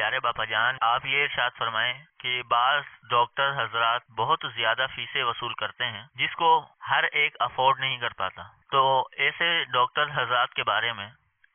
پیارے باپا جان، آپ یہ ارشاد فرمائیں کہ بعض ڈاکٹر حضرات بہت زیادہ فیسیں وصول کرتے ہیں جس کو ہر ایک افورڈ نہیں کر پاتا، تو ایسے ڈاکٹر حضرات کے بارے میں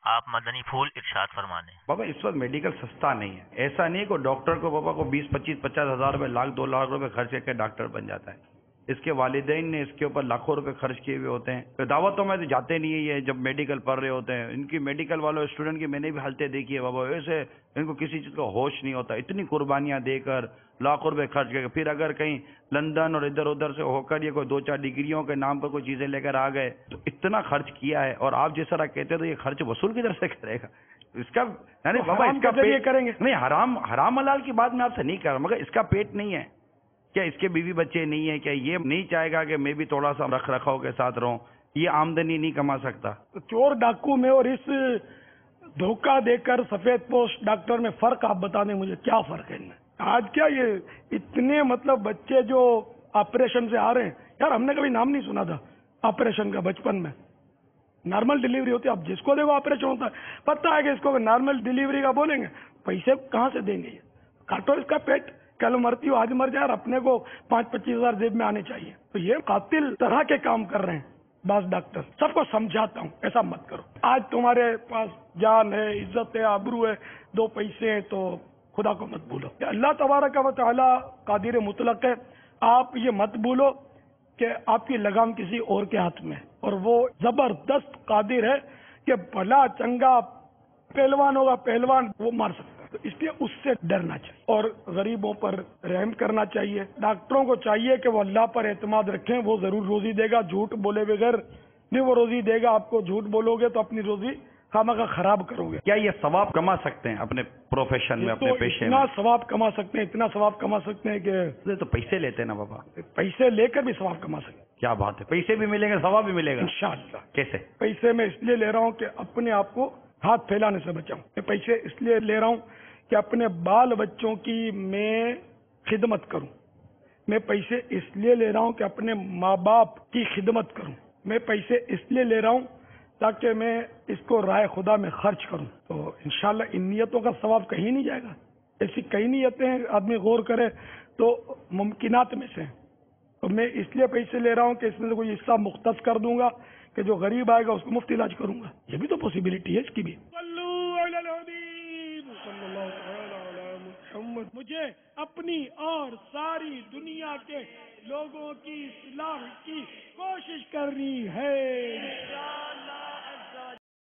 آپ مدنی پھول ارشاد فرما دیں۔ بابا اس وقت میڈیکل سستا نہیں ہے، ایسا نہیں کہ ڈاکٹر کو بابا کو 20-25-50 ہزار روپے، لاکھ 2 لاکھ روپے خرچ کر کے ڈاکٹر بن جاتا ہے۔ اس کے والدین نے اس کے اوپر لاکھوں روپے خرچ کیے ہوئے ہوتے ہیں، دعوتوں میں تو جاتے نہیں ہے یہ جب میڈیکل پڑھ رہے ہوتے ہیں۔ ان کی میڈیکل والوں اسٹوڈنٹ کی میں نے بھی حالتیں دیکھی ہے بابا، ایسے ان کو کسی چیز کا ہوش نہیں ہوتا، اتنی قربانیاں دے کر لاکھوں روپے خرچ کر کے پھر اگر کہیں لندن اور ادھر ادھر سے ہو کر یہ کوئی 2-4 ڈگریوں کے نام پر کوئی چیزیں لے کر آ گئے تو اتنا خرچ کیا ہے، اور آپ جس طرح کہتے تو یہ خرچ وصول کی طرف سے کرے گا اس کا، یعنی بابا اس کا پیٹ کریں گے نہیں، حرام حلال کی بات میں آپ سے نہیں کر رہا، مگر اس کا پیٹ نہیں ہے کیا؟ اس کے بیوی بچے نہیں ہیں کیا؟ یہ نہیں چاہے گا کہ میں بھی تھوڑا سا رکھ رکھاؤ کے ساتھ رہوں؟ یہ آمدنی نہیں کما سکتا؟ چور ڈاکو میں اور اس دھوکہ دے کر سفید پوش ڈاکٹر میں فرق آپ بتا دیں مجھے، کیا فرق ہے ان میں؟ آج کیا یہ اتنے مطلب بچے جو آپریشن سے آ رہے ہیں، یار ہم نے کبھی نام نہیں سنا تھا آپریشن کا بچپن میں۔ نارمل ڈیلیوری ہوتی ہے، اب جس کو دیکھو آپریشن ہوتا ہے، پتہ ہے کہ اس کو نارمل ڈیلیوری کا بولیں گے، پیسے کہاں سے دیں گے؟ یہ کاٹو اس کا پیٹ، کل مرتی ہو آج مر جائے، اور اپنے کو 5-25 ہزار جیب میں آنے چاہیے۔ تو یہ قاتل طرح کے کام کر رہے ہیں بعض ڈاکٹر۔ سب کو سمجھاتا ہوں ایسا مت کرو، آج تمہارے پاس جان ہے، عزت ہے، آبرو ہے، 2 پیسے ہیں، تو خدا کو مت بھولو۔ اللہ تبارک و تعالی قادر مطلق ہے، آپ یہ مت بھولو کہ آپ کی لگام کسی اور کے ہاتھ میں ہے، اور وہ زبردست قادر ہے کہ بھلا چنگا پہلوان ہوگا، پہلوان وہ مار سکتا ہے، تو اس لیے اس سے ڈرنا چاہیے اور غریبوں پر رحم کرنا چاہیے۔ ڈاکٹروں کو چاہیے کہ وہ اللہ پر اعتماد رکھیں، وہ ضرور روزی دے گا، جھوٹ بولے بغیر نہیں وہ روزی دے گا۔ آپ کو جھوٹ بولو گے تو اپنی روزی خامخواہ خراب کرو گے۔ کیا یہ ثواب کما سکتے ہیں اپنے پروفیشن میں، اپنے پیشے میں؟ اتنا ثواب کما سکتے ہیں، اتنا ثواب کما سکتے ہیں کہ تو پیسے لیتے ہیں نا بابا، پیسے لے کر بھی ثواب کما سکتے ہیں۔ کیا بات ہے، پیسے بھی ملیں گے ثواب بھی ملے گا انشاءاللہ۔ کیسے؟ پیسے میں اس لیے لے رہا ہوں کہ اپنے آپ کو ہاتھ پھیلانے سے بچاؤں۔ میں پیسے اس لیے لے رہا ہوں کہ اپنے بال بچوں کی میں خدمت کروں۔ میں پیسے اس لیے لے رہا ہوں کہ اپنے ماں باپ کی خدمت کروں۔ میں پیسے اس لیے لے رہا ہوں تاکہ میں اس کو راہ خدا میں خرچ کروں۔ تو انشاءاللہ ان نیتوں کا ثواب کہیں نہیں جائے گا۔ ایسی کئی نیتیں ہیں، آدمی غور کرے تو ممکنات میں سے ہیں۔ تو میں اس لیے پیسے لے رہا ہوں کہ اس میں سے کوئی حصہ مختص کر دوں گا کہ جو غریب آئے گا اس کو مفت علاج کروں گا، یہ بھی تو پاسبلٹی ہے اس کی بھی۔ مجھے اپنی اور ساری دنیا کے لوگوں کی اصلاح کی کوشش کرنی ہے۔